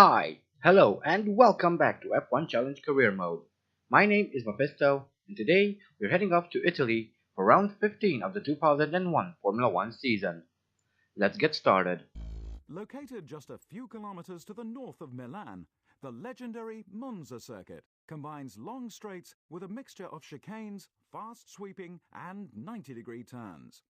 Hi, hello, and welcome back to F1 Challenge Career Mode. My name is Mephisto, and today we're heading off to Italy for round 15 of the 2001 Formula 1 season. Let's get started. Located just a few kilometers to the north of Milan, the legendary Monza circuit combines long straights with a mixture of chicanes, fast sweeping, and 90-degree turns.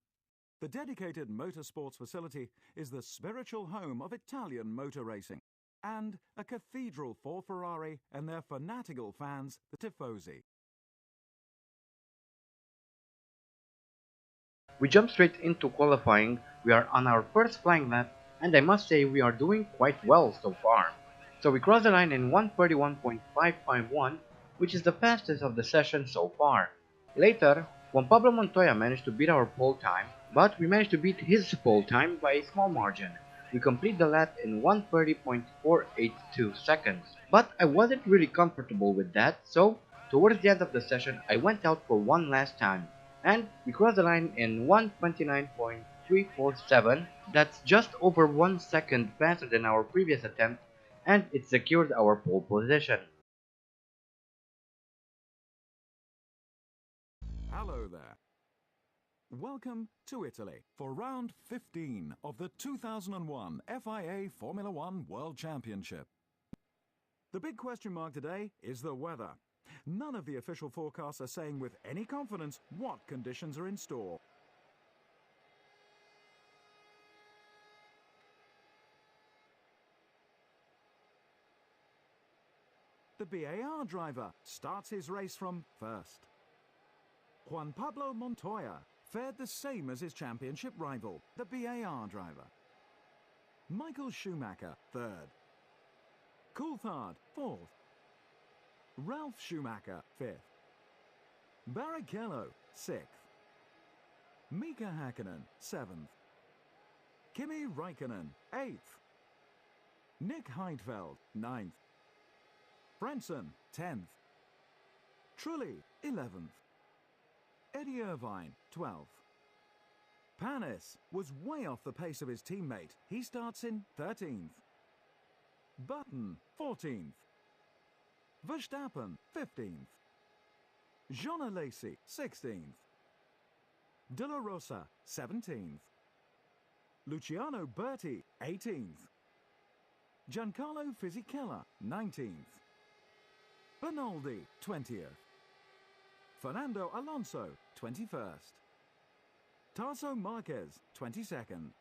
The dedicated motorsports facility is the spiritual home of Italian motor racing and a cathedral for Ferrari and their fanatical fans, the Tifosi. We jump straight into qualifying. We are on our first flying lap, and I must say we are doing quite well so far. So we cross the line in 1:31.551, which is the fastest of the session so far. Later, Juan Pablo Montoya managed to beat our pole time, but we managed to beat his pole time by a small margin. We complete the lap in 1:30.482 seconds, but I wasn't really comfortable with that, so towards the end of the session I went out for one last time, and we crossed the line in 1:29.347. That's just over 1 second faster than our previous attempt, and it secured our pole position. Hello there. Welcome to Italy for round 15 of the 2001 FIA Formula One World Championship. The big question mark today is the weather. None of the official forecasts are saying with any confidence what conditions are in store. The BAR driver starts his race from first. Juan Pablo Montoya fared the same as his championship rival, the BAR driver. Michael Schumacher, third. Coulthard, fourth. Ralph Schumacher, fifth. Barrichello, sixth. Mika Hakkinen, seventh. Kimi Räikkönen, eighth. Nick Heidfeld, ninth. Frentzen, 10th. Trulli, 11th. Eddie Irvine, 12th. Panis was way off the pace of his teammate. He starts in 13th. Button, 14th. Verstappen, 15th. Jean Alesi, 16th. De La Rosa, 17th. Luciano Berti, 18th. Giancarlo Fisichella, 19th. Bernaldi, 20th. Fernando Alonso, 21st. Tarso Marquez, 22nd.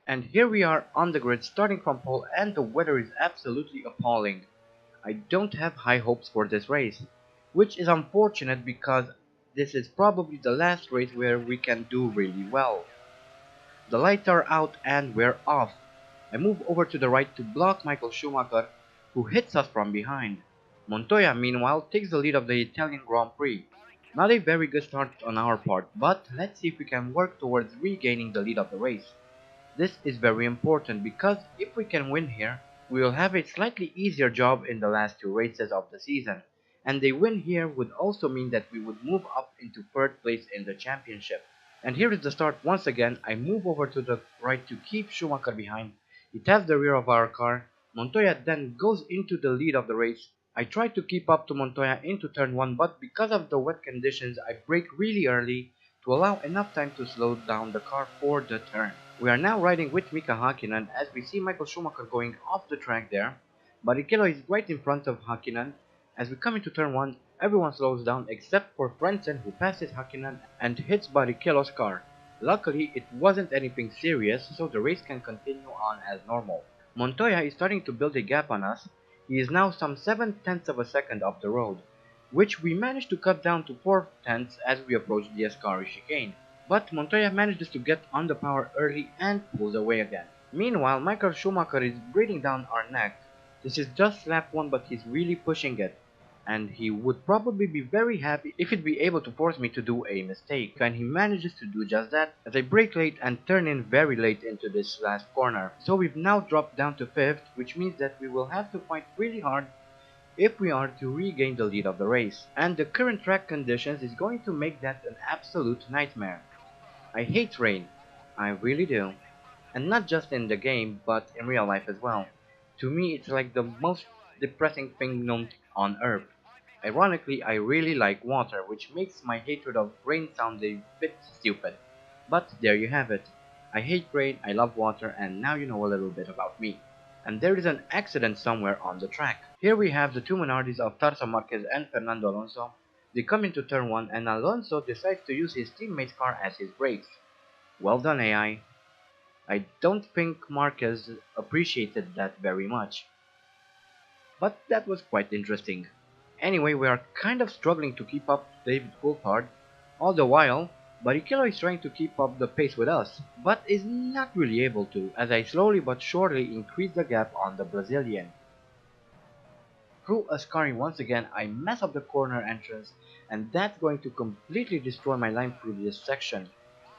And here we are on the grid starting from pole, and the weather is absolutely appalling. I don't have high hopes for this race, which is unfortunate because this is probably the last race where we can do really well. The lights are out and we're off. I move over to the right to block Michael Schumacher, who hits us from behind. Montoya meanwhile takes the lead of the Italian Grand Prix. Not a very good start on our part, but let's see if we can work towards regaining the lead of the race. This is very important because if we can win here, we will have a slightly easier job in the last two races of the season, and a win here would also mean that we would move up into third place in the championship. And here is the start once again. I move over to the right to keep Schumacher behind. He taps the rear of our car. Montoya then goes into the lead of the race. I try to keep up to Montoya into turn 1, but because of the wet conditions I brake really early to allow enough time to slow down the car for the turn. We are now riding with Mika Hakkinen as we see Michael Schumacher going off the track there. Barrichello is right in front of Hakkinen. As we come into turn 1, everyone slows down except for Frentzen, who passes Hakkinen and hits Barrichello's car. Luckily, it wasn't anything serious, so the race can continue on as normal. Montoya is starting to build a gap on us. He is now some 7/10ths of a second off the road, which we managed to cut down to 4/10ths as we approach the Ascari chicane. But Montoya manages to get on the power early and pulls away again. Meanwhile, Michael Schumacher is breathing down our neck. This is just lap 1, but he's really pushing it, and he would probably be very happy if he'd be able to force me to do a mistake, and he manages to do just that as I brake late and turn in very late into this last corner. So we've now dropped down to 5th, which means that we will have to fight really hard if we are to regain the lead of the race, and the current track conditions is going to make that an absolute nightmare. I hate rain, I really do. And not just in the game, but in real life as well. To me, it's like the most depressing thing known on Earth. Ironically, I really like water, which makes my hatred of rain sound a bit stupid. But there you have it. I hate rain, I love water, and now you know a little bit about me. And there is an accident somewhere on the track. Here we have the two Minardis of Tarso Marquez and Fernando Alonso. They come into turn 1 and Alonso decides to use his teammate's car as his brakes. Well done, AI. I don't think Marquez appreciated that very much, but that was quite interesting. Anyway, we are kind of struggling to keep up to David Coulthard, all the while Barrichello is trying to keep up the pace with us, but is not really able to, as I slowly but surely increase the gap on the Brazilian. Through Ascari once again, I mess up the corner entrance, and that's going to completely destroy my line through this section.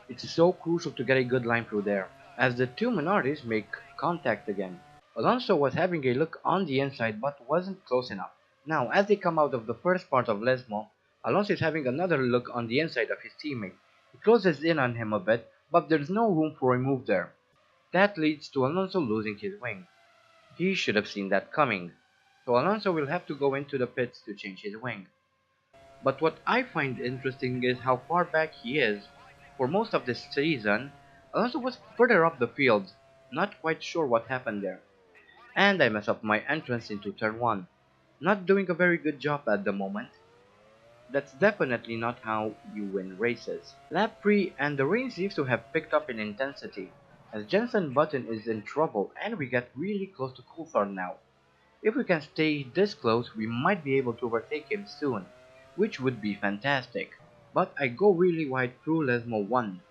It's so crucial to get a good line through there, as the two Minardis make contact again. Alonso was having a look on the inside but wasn't close enough. Now, as they come out of the first part of Lesmo, Alonso is having another look on the inside of his teammate. He closes in on him a bit, but there's no room for a move there. That leads to Alonso losing his wing. He should have seen that coming. So Alonso will have to go into the pits to change his wing. But what I find interesting is how far back he is. For most of this season, Alonso was further up the field, not quite sure what happened there. And I mess up my entrance into turn 1. Not doing a very good job at the moment. That's definitely not how you win races. Lap 3 and the rain seems to have picked up in intensity, as Jenson Button is in trouble and we get really close to Coulthard now. If we can stay this close, we might be able to overtake him soon, which would be fantastic. But I go really wide through Lesmo 1.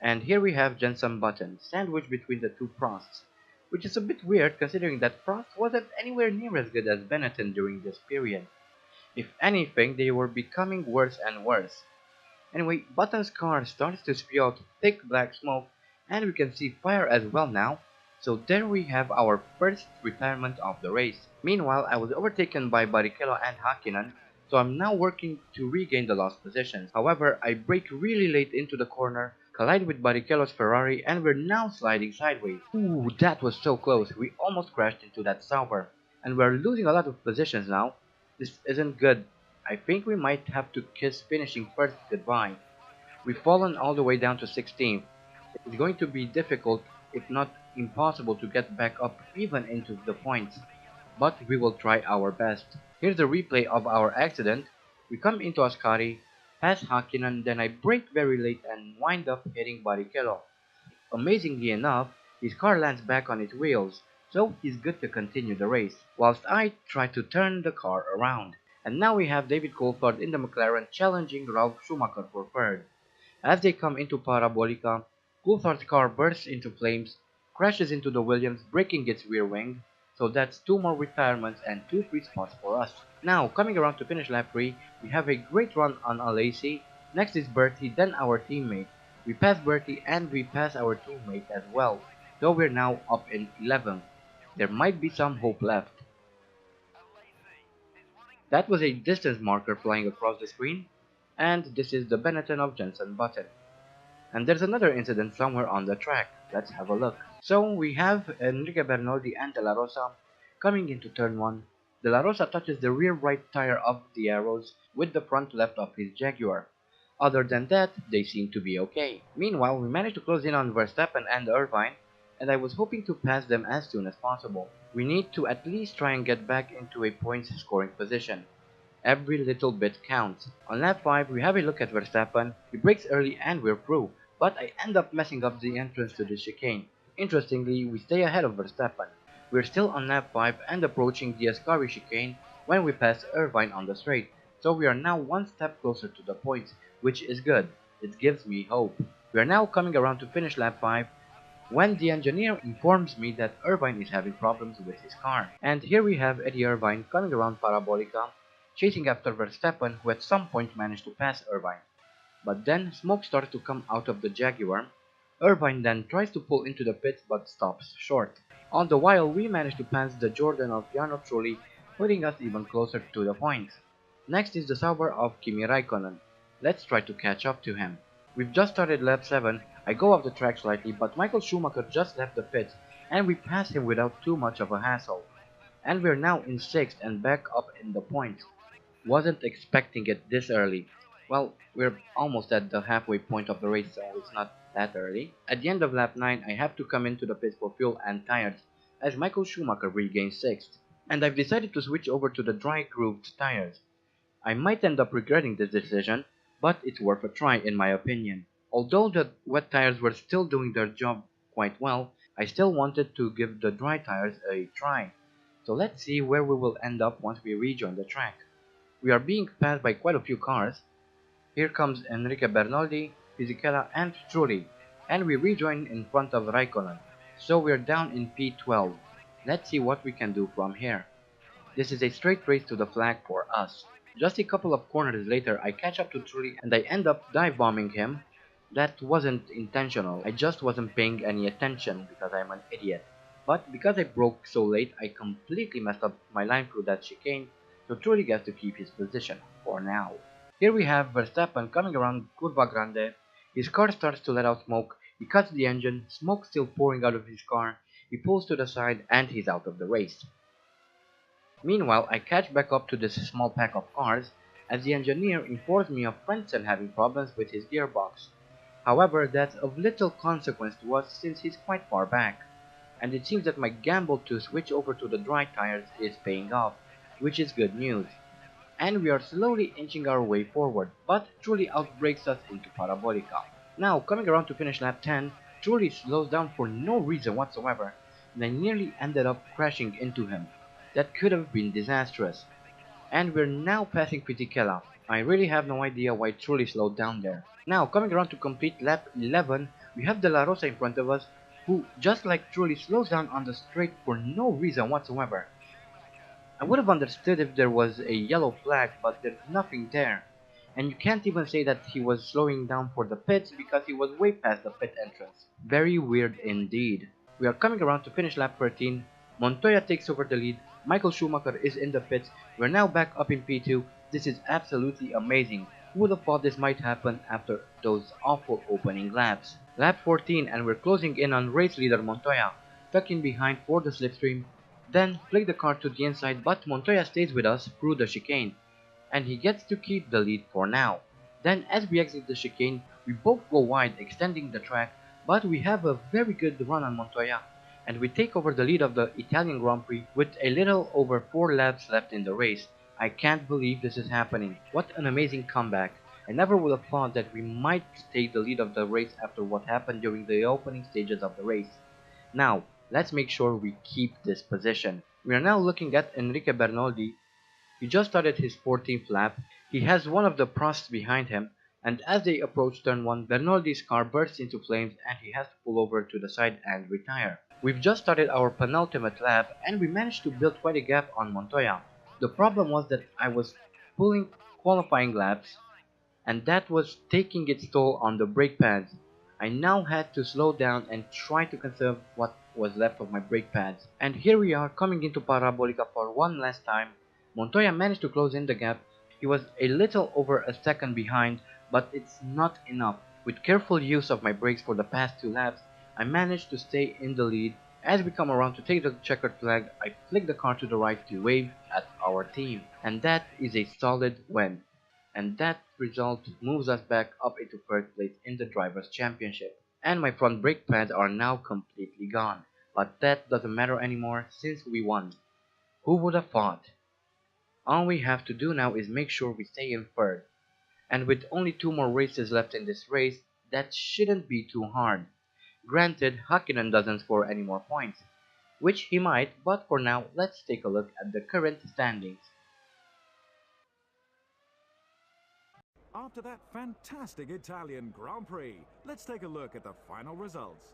And here we have Jenson Button, sandwiched between the two Prosts, which is a bit weird considering that Prost wasn't anywhere near as good as Benetton during this period. If anything, they were becoming worse and worse. Anyway, Button's car starts to spew out thick black smoke, and we can see fire as well now, so there we have our first retirement of the race. Meanwhile, I was overtaken by Barrichello and Hakkinen, so I'm now working to regain the lost positions. However, I brake really late into the corner, collide with Barrichello's Ferrari, and we're now sliding sideways. Ooh, that was so close, we almost crashed into that Sauber, and we're losing a lot of positions now. This isn't good. I think we might have to kiss finishing first goodbye. We've fallen all the way down to 16th. It's going to be difficult, if not impossible, to get back up even into the points. But we will try our best. Here's the replay of our accident. We come into Ascari, pass Hakkinen, then I brake very late and wind up hitting Barrichello. Amazingly enough, his car lands back on its wheels, so he's good to continue the race, whilst I try to turn the car around. And now we have David Coulthard in the McLaren challenging Ralf Schumacher for third. As they come into Parabolica, Coulthard's car bursts into flames, crashes into the Williams, breaking its rear wing, so that's 2 more retirements and 2 free spots for us. Now, coming around to finish lap 3, we have a great run on Alesi, next is Bertie, then our teammate. We pass Bertie and we pass our teammate as well, though we're now up in 11th. There might be some hope left. That was a distance marker flying across the screen, and this is the Benetton of Jenson Button. And there's another incident somewhere on the track. Let's have a look. So we have Enrique Bernoldi and De La Rosa coming into turn 1. De La Rosa touches the rear right tire of the Arrows with the front left of his Jaguar. Other than that, they seem to be okay. Meanwhile, we managed to close in on Verstappen and Irvine, and I was hoping to pass them as soon as possible. We need to at least try and get back into a points scoring position. Every little bit counts. On lap 5, we have a look at Verstappen. He brakes early and we're through, but I end up messing up the entrance to the chicane. Interestingly, we stay ahead of Verstappen. We're still on lap 5 and approaching the Ascari chicane when we pass Irvine on the straight, so we are now one step closer to the points, which is good. It gives me hope. We are now coming around to finish lap 5 when the engineer informs me that Irvine is having problems with his car. And here we have Eddie Irvine coming around Parabolica, chasing after Verstappen, who at some point managed to pass Irvine. But then smoke starts to come out of the Jaguar. Irvine then tries to pull into the pits but stops short. All the while, we manage to pass the Jordan of Jarno Trulli, putting us even closer to the points. Next is the Sauber of Kimi Raikkonen. Let's try to catch up to him. We've just started lap 7, I go off the track slightly, but Michael Schumacher just left the pits, and we pass him without too much of a hassle. And we're now in 6th and back up in the points. Wasn't expecting it this early. Well, we're almost at the halfway point of the race, so it's not that early. At the end of lap 9, I have to come into the pits for fuel and tires, as Michael Schumacher regains 6th. And I've decided to switch over to the dry-grooved tires. I might end up regretting this decision, but it's worth a try in my opinion. Although the wet tires were still doing their job quite well, I still wanted to give the dry tires a try. So let's see where we will end up once we rejoin the track. We are being passed by quite a few cars. Here comes Enrique Bernoldi, Fisichella and Trulli, and we rejoin in front of Raikkonen. So we're down in P12. Let's see what we can do from here. This is a straight race to the flag for us. Just a couple of corners later, I catch up to Trulli and I end up dive bombing him. That wasn't intentional, I just wasn't paying any attention because I'm an idiot. But because I broke so late, I completely messed up my line through that chicane, so Trulli gets to keep his position, for now. Here we have Verstappen coming around Curva Grande. His car starts to let out smoke, he cuts the engine, smoke still pouring out of his car, he pulls to the side and he's out of the race. Meanwhile, I catch back up to this small pack of cars, as the engineer informs me of Frentzen having problems with his gearbox. However, that's of little consequence to us since he's quite far back, and it seems that my gamble to switch over to the dry tires is paying off, which is good news. And we are slowly inching our way forward, but Trulli outbrakes us into Parabolica. Now, coming around to finish lap 10, Trulli slows down for no reason whatsoever, and I nearly ended up crashing into him. That could have been disastrous. And we're now passing Fisichella. I really have no idea why Trulli slowed down there. Now, coming around to complete lap 11, we have De La Rosa in front of us, who, just like Trulli, slows down on the straight for no reason whatsoever. I would have understood if there was a yellow flag, but there's nothing there. And you can't even say that he was slowing down for the pits because he was way past the pit entrance. Very weird indeed. We are coming around to finish lap 13. Montoya takes over the lead. Michael Schumacher is in the pits. We're now back up in P2. This is absolutely amazing. Who would have thought this might happen after those awful opening laps? Lap 14 and we're closing in on race leader Montoya, tucked in behind for the slipstream. Then flick the car to the inside, but Montoya stays with us through the chicane, and he gets to keep the lead for now. Then as we exit the chicane, we both go wide, extending the track, but we have a very good run on Montoya, and we take over the lead of the Italian Grand Prix with a little over 4 laps left in the race. I can't believe this is happening. What an amazing comeback. I never would have thought that we might take the lead of the race after what happened during the opening stages of the race. Now, let's make sure we keep this position. We are now looking at Enrique Bernoldi. He just started his 14th lap. He has one of the Prosts behind him, and as they approach turn 1, Bernoldi's car bursts into flames and he has to pull over to the side and retire. We've just started our penultimate lap and we managed to build quite a gap on Montoya. The problem was that I was pulling qualifying laps, and that was taking its toll on the brake pads. I now had to slow down and try to conserve what was left of my brake pads. And here we are coming into Parabolica for one last time. Montoya managed to close in the gap. He was a little over a second behind, but it's not enough. With careful use of my brakes for the past 2 laps, I managed to stay in the lead. As we come around to take the checkered flag, I flick the car to the right to wave at our team. And that is a solid win. And that result moves us back up into 3rd place in the Drivers' Championship. And my front brake pads are now completely gone. But that doesn't matter anymore since we won. Who would have thought? All we have to do now is make sure we stay in 3rd. And with only 2 more races left in this race, that shouldn't be too hard. Granted, Hakkinen doesn't score any more points, which he might, but for now, let's take a look at the current standings. After that fantastic Italian Grand Prix, let's take a look at the final results.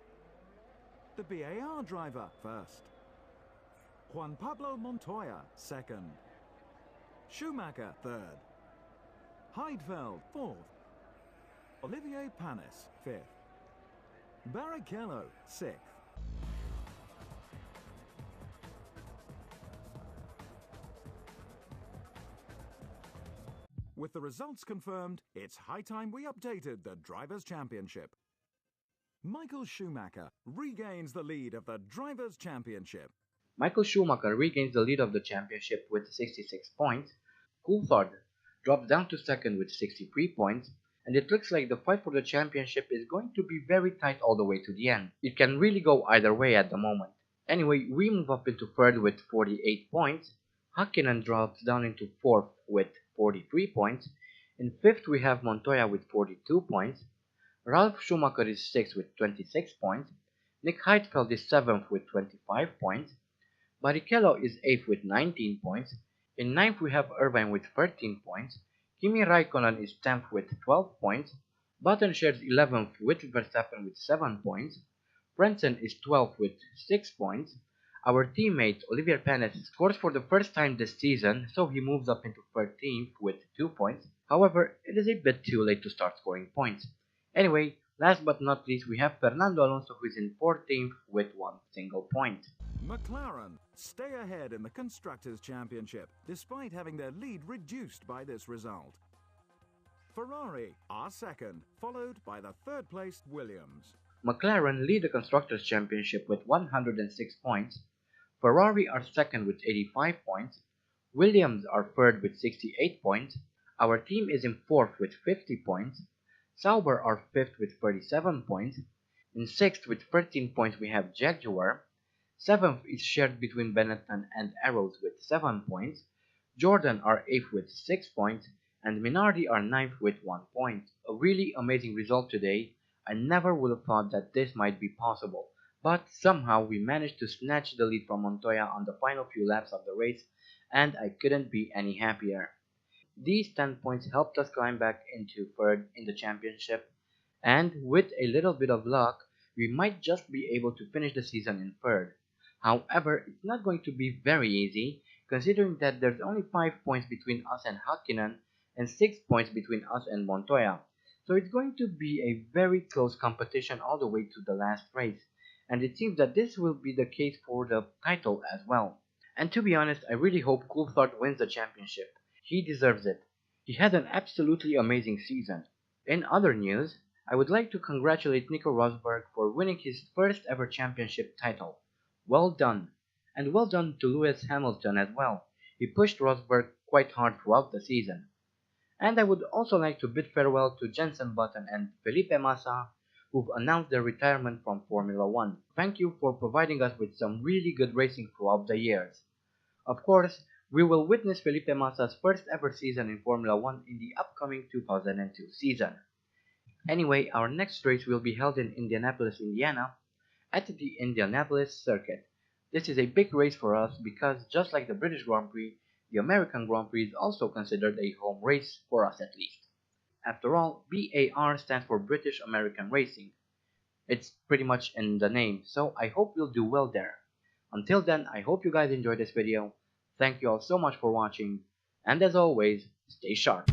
The BAR driver first. Juan Pablo Montoya second. Schumacher third. Heidfeld fourth. Olivier Panis fifth. Barrichello sixth. With the results confirmed, it's high time we updated the Drivers' Championship. Michael Schumacher regains the lead of the Drivers' Championship. Michael Schumacher regains the lead of the championship with 66 points. Coulthard drops down to second with 63 points, and it looks like the fight for the championship is going to be very tight all the way to the end. It can really go either way at the moment. Anyway, we move up into third with 48 points. Hakkinen drops down into fourth with 43 points. In fifth we have Montoya with 42 points. Ralf Schumacher is sixth with 26 points. Nick Heidfeld is seventh with 25 points. Barrichello is 8th with 19 points. In ninth we have Irvine with 13 points. Kimi Raikkonen is 10th with 12 points. Button shares 11th with Verstappen with 7 points. Frentzen is 12th with 6 points. Our teammate Olivier Panis scores for the first time this season, so he moves up into 13th with 2 points. However, it is a bit too late to start scoring points. Anyway, last but not least, we have Fernando Alonso, who is in 14th with 1 single point. McLaren stay ahead in the Constructors' Championship, despite having their lead reduced by this result. Ferrari are second, followed by the third-placed Williams. McLaren lead the Constructors' Championship with 106 points. Ferrari are second with 85 points. Williams are third with 68 points. Our team is in fourth with 50 points. Sauber are fifth with 37 points. In sixth with 13 points we have Jaguar. Seventh is shared between Benetton and Arrows with 7 points. Jordan are 8th with 6 points, and Minardi are 9th with 1 point. A really amazing result today. I never would have thought that this might be possible, but somehow we managed to snatch the lead from Montoya on the final few laps of the race, and I couldn't be any happier. These 10 points helped us climb back into third in the championship, and with a little bit of luck, we might just be able to finish the season in third. However, it's not going to be very easy, considering that there's only 5 points between us and Hakkinen and 6 points between us and Montoya. So it's going to be a very close competition all the way to the last race, and it seems that this will be the case for the title as well. And to be honest, I really hope Coulthard wins the championship. He deserves it. He had an absolutely amazing season. In other news, I would like to congratulate Nico Rosberg for winning his first ever championship title. Well done, and well done to Lewis Hamilton as well. He pushed Rosberg quite hard throughout the season. And I would also like to bid farewell to Jenson Button and Felipe Massa, who've announced their retirement from Formula One. Thank you for providing us with some really good racing throughout the years. Of course, we will witness Felipe Massa's first ever season in Formula One in the upcoming 2002 season. Anyway, our next race will be held in Indianapolis, Indiana, at the Indianapolis circuit. This is a big race for us because, just like the British Grand Prix, the American Grand Prix is also considered a home race, for us at least. After all, BAR stands for British American Racing. It's pretty much in the name, so I hope you'll do well there. Until then, I hope you guys enjoyed this video. Thank you all so much for watching, and as always, stay sharp.